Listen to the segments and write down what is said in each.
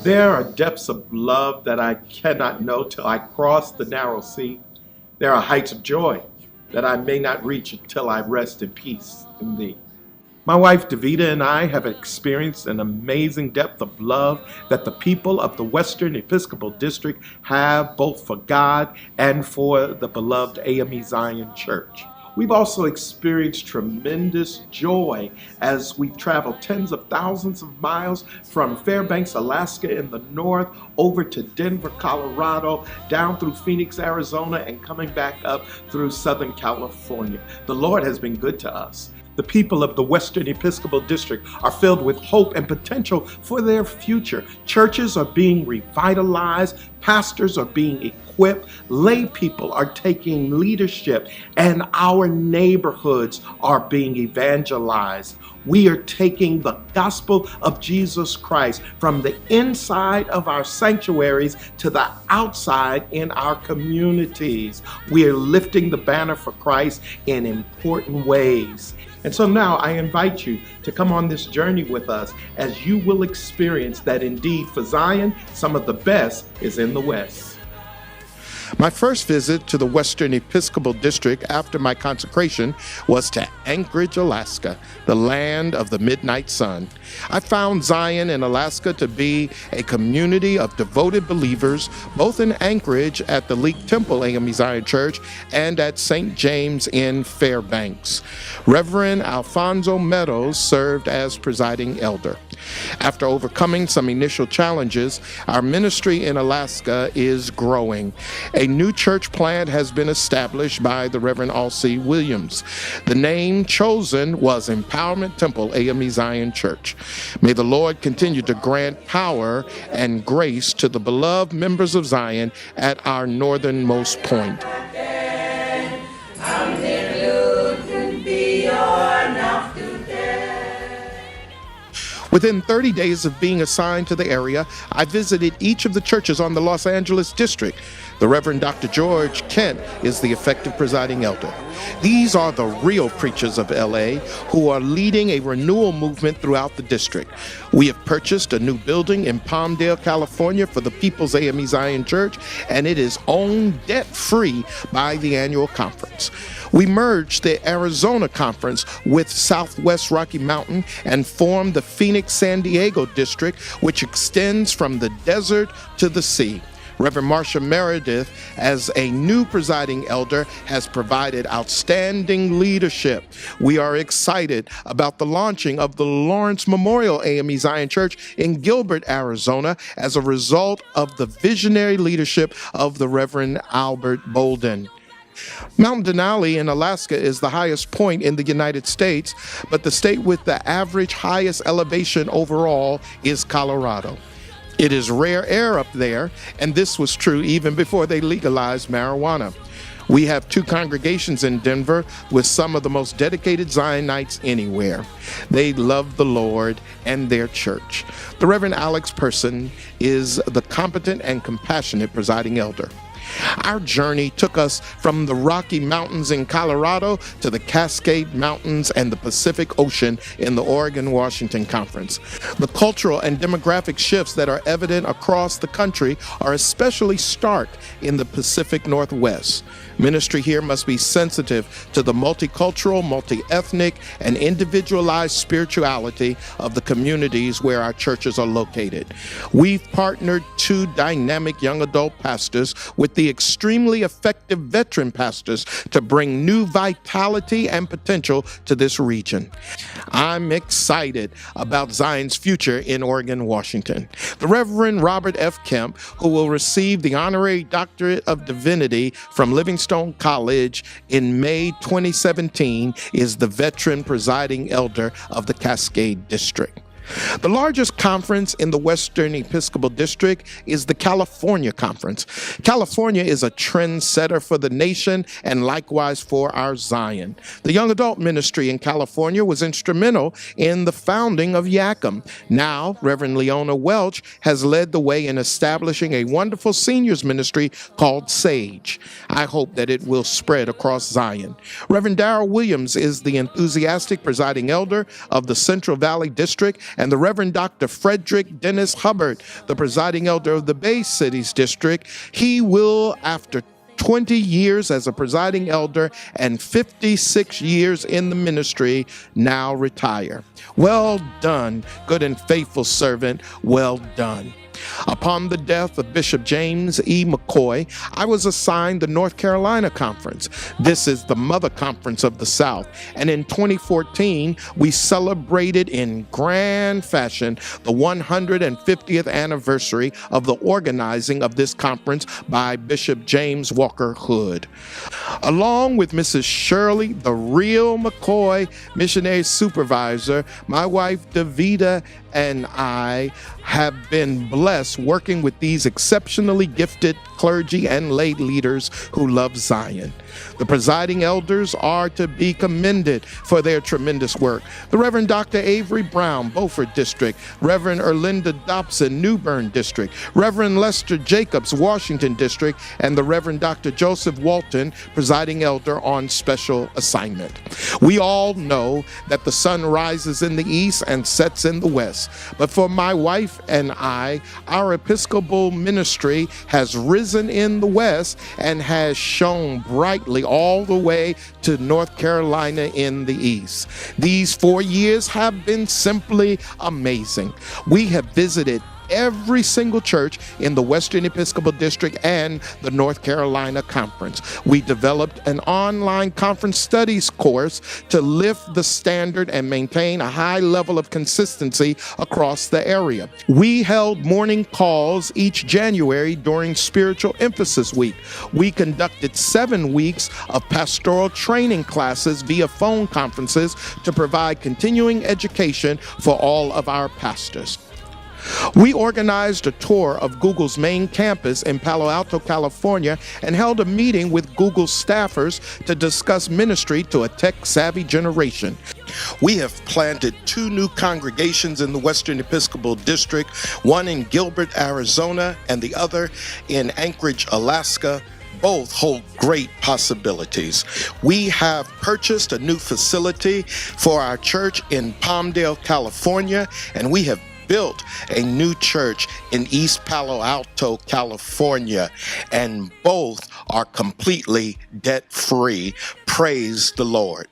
There are depths of love that I cannot know till I cross the narrow sea. There are heights of joy that I may not reach until I rest in peace in thee. My wife Davida and I have experienced an amazing depth of love that the people of the Western Episcopal District have both for God and for the beloved AME Zion Church. We've also experienced tremendous joy as we travel tens of thousands of miles from Fairbanks, Alaska in the north over to Denver, Colorado, down through Phoenix, Arizona, and coming back up through Southern California. The Lord has been good to us. The people of the Western Episcopal District are filled with hope and potential for their future. Churches are being revitalized, pastors are being equipped, lay people are taking leadership, and our neighborhoods are being evangelized. We are taking the gospel of Jesus Christ from the inside of our sanctuaries to the outside in our communities. We are lifting the banner for Christ in important ways. And so now I invite you to come on this journey with us as you will experience that indeed for Zion, some of the best is in the West. My first visit to the Western Episcopal District after my consecration was to Anchorage, Alaska, the land of the midnight sun. I found Zion in Alaska to be a community of devoted believers, both in Anchorage at the Leak Temple AME Zion Church and at St. James in Fairbanks. Reverend Alfonso Meadows served as presiding elder. After overcoming some initial challenges, our ministry in Alaska is growing. A new church plant has been established by the Reverend R.C. Williams. The name chosen was Empowerment Temple AME Zion Church. May the Lord continue to grant power and grace to the beloved members of Zion at our northernmost point. Within 30 days of being assigned to the area, I visited each of the churches on the Los Angeles district. The Reverend Dr. George Kent is the effective presiding elder. These are the real preachers of LA who are leading a renewal movement throughout the district. We have purchased a new building in Palmdale, California for the People's AME Zion Church, and it is owned debt-free by the annual conference. We merged the Arizona Conference with Southwest Rocky Mountain and formed the Phoenix-San Diego District, which extends from the desert to the sea. Reverend Marsha Meredith, as a new presiding elder, has provided outstanding leadership. We are excited about the launching of the Lawrence Memorial AME Zion Church in Gilbert, Arizona, as a result of the visionary leadership of the Reverend Albert Bolden. Mount Denali in Alaska is the highest point in the United States, but the state with the average highest elevation overall is Colorado. It is rare air up there, and this was true even before they legalized marijuana. We have two congregations in Denver with some of the most dedicated Zionites anywhere. They love the Lord and their church. The Reverend Alex Person is the competent and compassionate presiding elder. Our journey took us from the Rocky Mountains in Colorado to the Cascade Mountains and the Pacific Ocean in the Oregon-Washington Conference. The cultural and demographic shifts that are evident across the country are especially stark in the Pacific Northwest. Ministry here must be sensitive to the multicultural, multi-ethnic, and individualized spirituality of the communities where our churches are located. We've partnered two dynamic young adult pastors with the extremely effective veteran pastors to bring new vitality and potential to this region. I'm excited about Zion's future in Oregon, Washington. The Reverend Robert F. Kemp, who will receive the Honorary Doctorate of Divinity from Livingstone College in May 2017, is the veteran presiding elder of the Cascade District. The largest conference in the Western Episcopal District is the California Conference. California is a trendsetter for the nation and likewise for our Zion. The young adult ministry in California was instrumental in the founding of YACM. Now, Reverend Leona Welch has led the way in establishing a wonderful seniors ministry called SAGE. I hope that it will spread across Zion. Reverend Darrell Williams is the enthusiastic presiding elder of the Central Valley District and the Reverend Dr. Frederick Dennis Hubbard, the presiding elder of the Bay Cities District. He will, after 20 years as a presiding elder and 56 years in the ministry, now retire. Well done, good and faithful servant, well done. Upon the death of Bishop James E. McCoy, I was assigned the North Carolina Conference. This is the mother conference of the South. And in 2014, we celebrated in grand fashion the 150th anniversary of the organizing of this conference by Bishop James Walker Hood. Along with Mrs. Shirley, the real McCoy missionary supervisor, my wife Davida and I have been blessed working with these exceptionally gifted clergy and lay leaders who love Zion. The presiding elders are to be commended for their tremendous work. The Reverend Dr. Avery Brown, Beaufort District, Reverend Erlinda Dobson, New Bern District, Reverend Lester Jacobs, Washington District, and the Reverend Dr. Joseph Walton, presiding elder on special assignment. We all know that the sun rises in the east and sets in the west. But for my wife and I, our Episcopal ministry has risen in the west and has shone brightly all the way to North Carolina in the east. These 4 years have been simply amazing. We have visited every single church in the Western Episcopal District and the North Carolina Conference. We developed an online conference studies course to lift the standard and maintain a high level of consistency across the area. We held morning calls each January during Spiritual Emphasis Week. We conducted 7 weeks of pastoral training classes via phone conferences to provide continuing education for all of our pastors. We organized a tour of Google's main campus in Palo Alto, California, and held a meeting with Google staffers to discuss ministry to a tech-savvy generation. We have planted 2 new congregations in the Western Episcopal District, one in Gilbert, Arizona, and the other in Anchorage, Alaska. Both hold great possibilities. We have purchased a new facility for our church in Palmdale, California, and we have built a new church in East Palo Alto, California, and both are completely debt-free. Praise the Lord.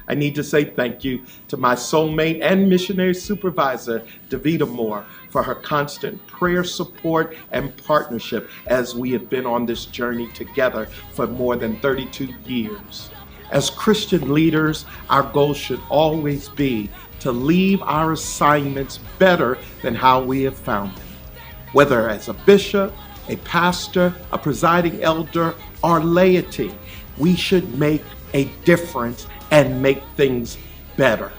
I need to say thank you to my soulmate and missionary supervisor, Davida Moore, for her constant prayer support and partnership as we have been on this journey together for more than 32 years. As Christian leaders, our goal should always be to leave our assignments better than how we have found them. Whether as a bishop, a pastor, a presiding elder, or laity, we should make a difference and make things better.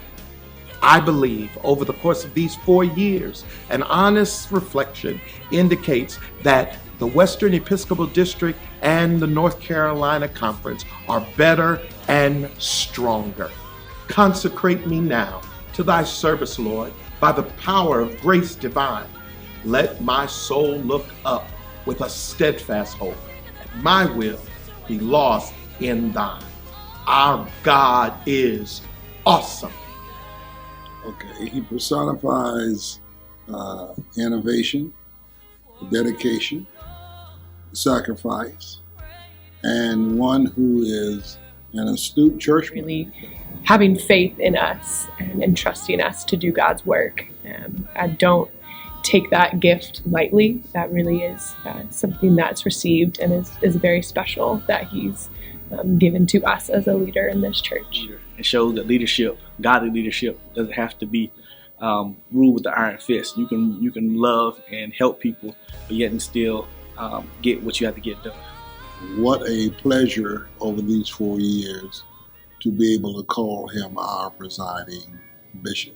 I believe over the course of these 4 years, an honest reflection indicates that the Western Episcopal District and the North Carolina Conference are better and stronger. Consecrate me now to thy service, Lord, by the power of grace divine. Let my soul look up with a steadfast hope, and my will be lost in thine. Our God is awesome. Okay, he personifies innovation, dedication, sacrifice, and one who is an astute churchman. Really having faith in us and trusting us to do God's work. I don't take that gift lightly. That really is something that's received and is very special that he's given to us as a leader in this church. It shows that leadership, godly leadership, doesn't have to be ruled with the iron fist. You can love and help people, but yet and still get what you have to get done. What a pleasure over these 4 years to be able to call him our presiding bishop.